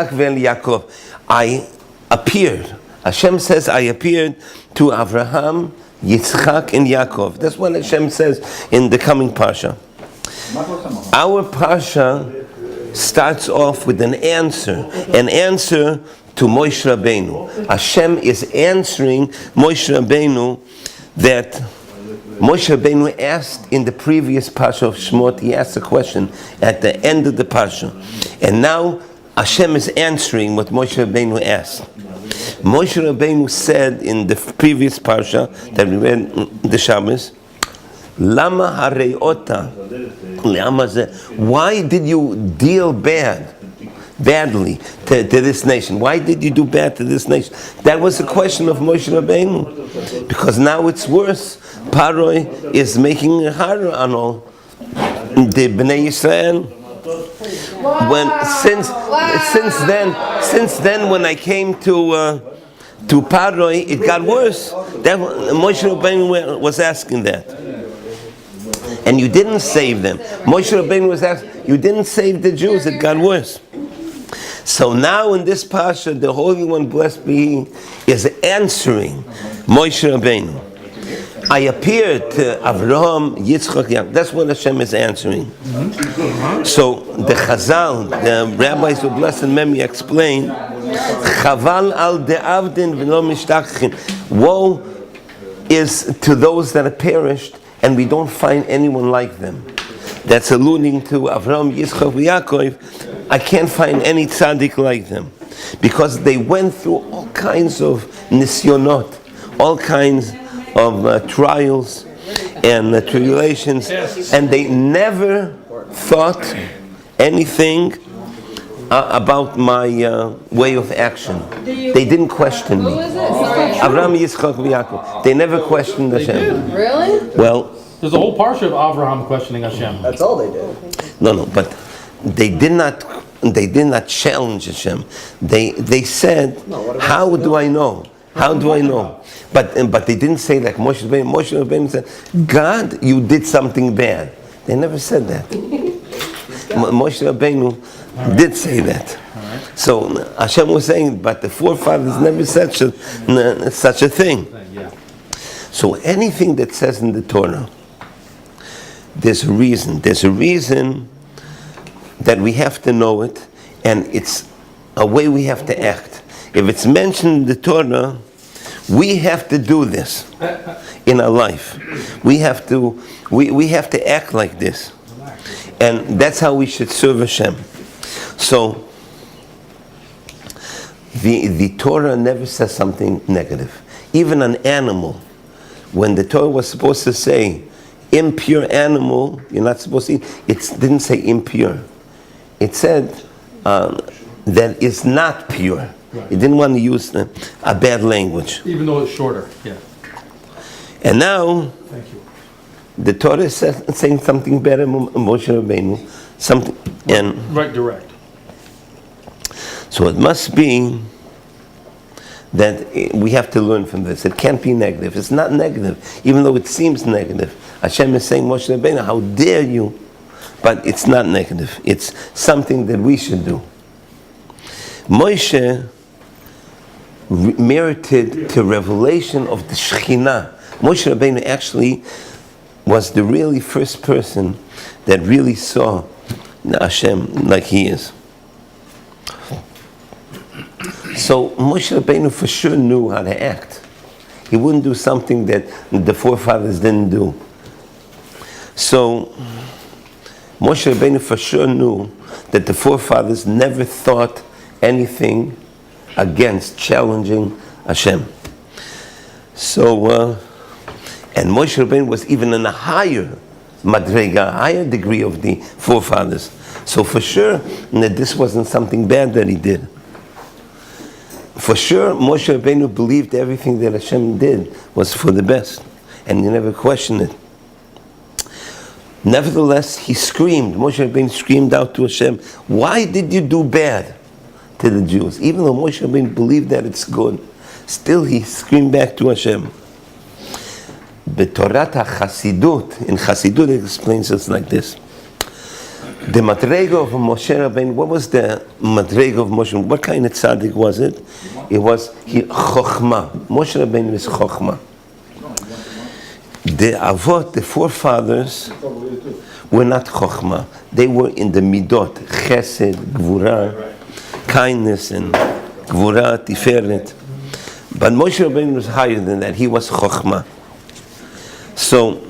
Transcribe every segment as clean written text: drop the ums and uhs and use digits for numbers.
Yaakov. I appeared. Hashem says, I appeared to Avraham, Yitzchak, and Yaakov. That's what Hashem says in the coming Parsha. Our Parsha starts off with an answer to Moshe Rabbeinu. Hashem is answering Moshe Rabbeinu that Moshe Rabbeinu asked in the previous Parsha of Shemot. He asked a question at the end of the Parsha. And now Hashem is answering what Moshe Rabbeinu asked. Moshe Rabbeinu said in the previous Parsha that we read the Shabbos, Lama hareota, why did you deal badly to this nation? Why did you do bad to this nation? That was the question of Moshe Rabbeinu. Because now it's worse. Paroi is making it harder on all the Bnei Yisrael. Since then, when I came to Paroi, it got worse. That Moshe Rabbeinu was asking that. And you didn't save them. Moshe Rabbeinu was asking, you didn't save the Jews, it got worse. So now in this Parsha, the Holy One, blessed be He, is answering Moshe Rabbeinu. I appeared to Avraham, Yitzchak, Yaakov. That's what Hashem is answering. So the Chazal, the rabbis who blessed memory explain, Chaval al de'avdin v'lo mishtachchin. Woe is to those that are perished, and we don't find anyone like them. That's alluding to Avraham, Yitzchak, Yaakov. I can't find any tzaddik like them, because they went through all kinds of nisyonot, all kinds of trials and tribulations, and they never thought anything about my way of action. They didn't question me. Avraham, Yitzchak, Yaakov. They never questioned Hashem. Really? Well, there's a whole parsha of Avraham questioning Hashem. That's all they did. No, but they did not challenge Hashem. They said, how do I know? How do I know? But they didn't say that. Moshe Rabbeinu said, God, you did something bad. They never said that. Moshe Rabbeinu did say that. So Hashem was saying, but the forefathers never said such a thing. So anything that says in the Torah, there's a reason. There's a reason that we have to know it, and it's a way we have to act. If it's mentioned in the Torah, we have to do this in our life. We have to act like this, and that's how we should serve Hashem. So the Torah never says something negative. Even an animal, when the Torah was supposed to say impure animal, you're not supposed to eat, it didn't say impure. It said that it's not pure. Right. It didn't want to use a bad language. Even though it's shorter, yeah. And now, thank you. The Torah is saying something better, Moshe Rabbeinu, something, and right, direct. So it must be that we have to learn from this. It can't be negative. It's not negative, even though it seems negative. Hashem is saying, Moshe Rabbeinu, how dare you? But it's not negative. It's something that we should do. Moshe merited the revelation of the Shekhinah. Moshe Rabbeinu actually was the really first person that really saw Hashem like He is. So Moshe Rabbeinu for sure knew how to act. He wouldn't do something that the forefathers didn't do. So Moshe Rabbeinu for sure knew that the forefathers never thought anything against challenging Hashem. So, and Moshe Rabbeinu was even in a higher madrega, higher degree of the forefathers. So for sure, that this wasn't something bad that he did. For sure, Moshe Rabbeinu believed everything that Hashem did was for the best, and he never questioned it. Nevertheless, he screamed. Moshe Rabbeinu screamed out to Hashem, "Why did you do bad to the Jews?" Even though Moshe Rabbeinu believed that it's good, still he screamed back to Hashem. B'Torat HaChasidut, in Chasidut it explains it like this. The Madrega of Moshe Rabbeinu, what was the Madrega of Moshe? What kind of tzaddik was it? It was Chochmah. Moshe Rabbeinu is Chochmah. The Avot, the forefathers, were not Chochmah. They were in the Midot, Chesed, Gvura, kindness, and Gvura, Tiferet. But Moshe Rabbeinu was higher than that. He was Chochmah. So,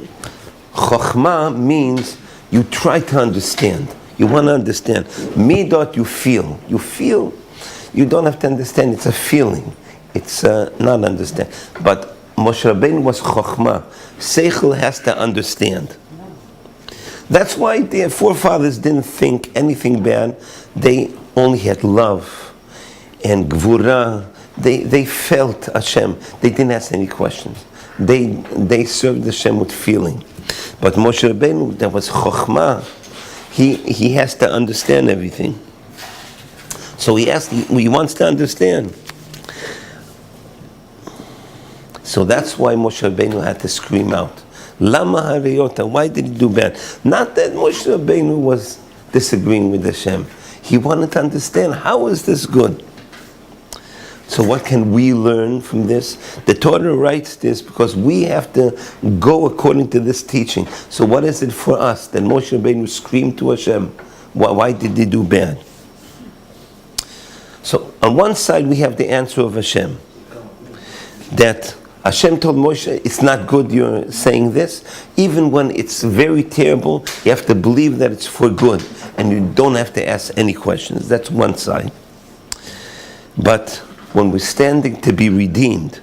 Chochmah means you try to understand. You want to understand. Midot, you feel. You feel. You don't have to understand. It's a feeling. It's not understand. But Moshe Rabbeinu was Chochmah. Seichel has to understand. That's why their forefathers didn't think anything bad. They only had love and Gvura. They felt Hashem. They didn't ask any questions. They served Hashem with feeling. But Moshe Rabbeinu, that was Chochmah, he has to understand everything. So he wants to understand. So that's why Moshe Rabbeinu had to scream out. Lama hareyota, why did he do bad? Not that Moshe Rabbeinu was disagreeing with Hashem. He wanted to understand, how is this good? So what can we learn from this? The Torah writes this because we have to go according to this teaching. So what is it for us that Moshe Rabbeinu screamed to Hashem? Why did he do bad? So on one side we have the answer of Hashem. That Hashem told Moshe, it's not good you're saying this. Even when it's very terrible, you have to believe that it's for good. And you don't have to ask any questions. That's one side. But when we're standing to be redeemed,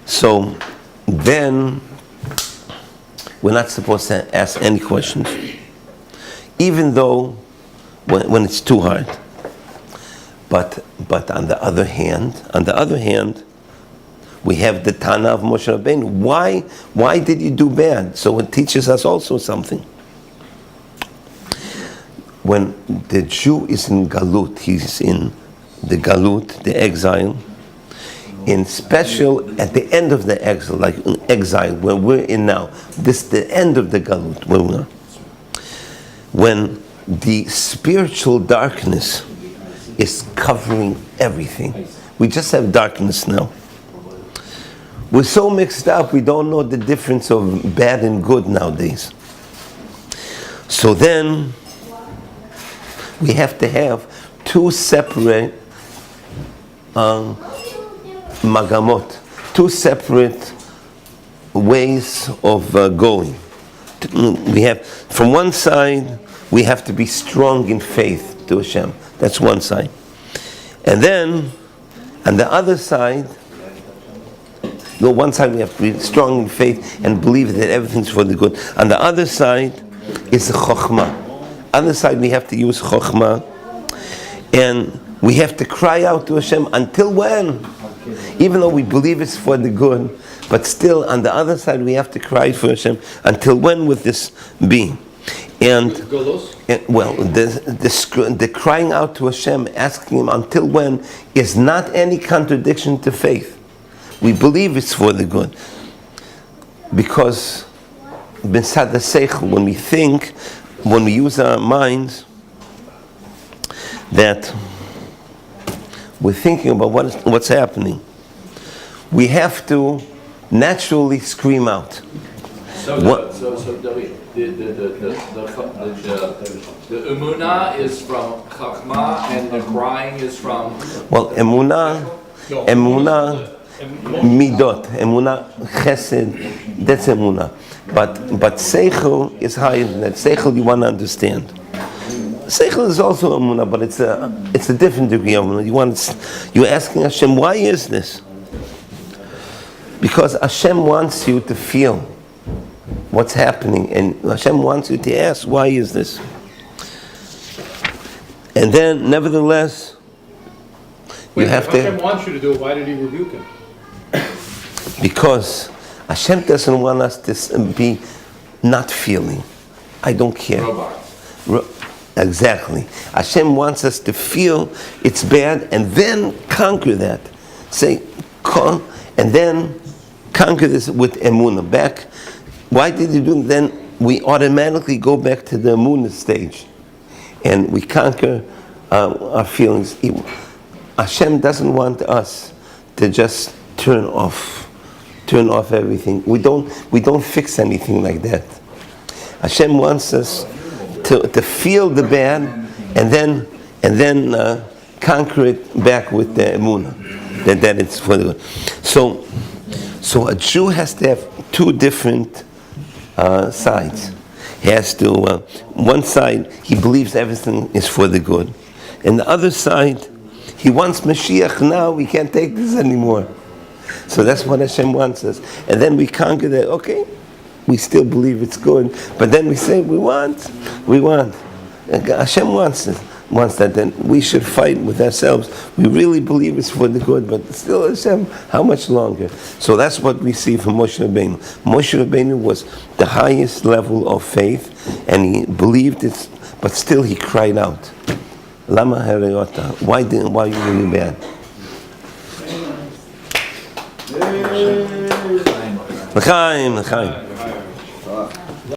so then we're not supposed to ask any questions, even though when it's too hard. But on the other hand, we have the Tana of Moshe Rabbeinu. Why did you do bad? So it teaches us also something. When the Jew is in Galut, he's in the Galut, the exile, in special, at the end of the exile, like in exile, where we're in now, this is the end of the Galut, where we are. When the spiritual darkness is covering everything. We just have darkness now. We're so mixed up, we don't know the difference of bad and good nowadays. So then, we have to have two separate magamot, two separate ways of going. We have, from one side, we have to be strong in faith to Hashem. That's one side. And then, on the other side, one side we have to be strong in faith and believe that everything's for the good. On the other side is the chokhmah. Other side we have to use chokhmah, and we have to cry out to Hashem until when? Even though we believe it's for the good, but still on the other side we have to cry for Hashem until when will this be? And the crying out to Hashem, asking Him until when, is not any contradiction to faith. We believe it's for the good. Because B'nsad HaSeichel, when we think, when we use our minds, that we're thinking about what's happening, we have to naturally scream out. So Dovid, the emunah is from chachma and the crying is from. Well, emunah, midot, emunah, chesed, that's emunah. But seichel is higher than that. Seichel you want to understand. Seichel is also emunah, but it's a different degree of emunah. You're asking Hashem, why is this? Because Hashem wants you to feel what's happening, and Hashem wants you to ask, why is this? And then, nevertheless, you have to. Hashem wants you to do it. Why did He rebuke him? Because Hashem doesn't want us to be not feeling. I don't care. Exactly. Hashem wants us to feel it's bad and then conquer that. Say, and then conquer this with emunah. Back. Why did He do it? Then we automatically go back to the Emunah stage, and we conquer our feelings. Hashem doesn't want us to just turn off everything. We don't fix anything like that. Hashem wants us to feel the bad and then conquer it back with the emunah that it's for the good. So a Jew has to have two different sides. He has to one side he believes everything is for the good, and the other side he wants Mashiach now. We can't take this anymore. So that's what Hashem wants us. And then we conquer that, okay, we still believe it's good, but then we say we want. And Hashem wants that, then we should fight with ourselves. We really believe it's for the good, but still Hashem, how much longer? So that's what we see from Moshe Rabbeinu. Moshe Rabbeinu was the highest level of faith, and he believed it, but still he cried out, Lama Harayota, why are you really bad? L'chaim.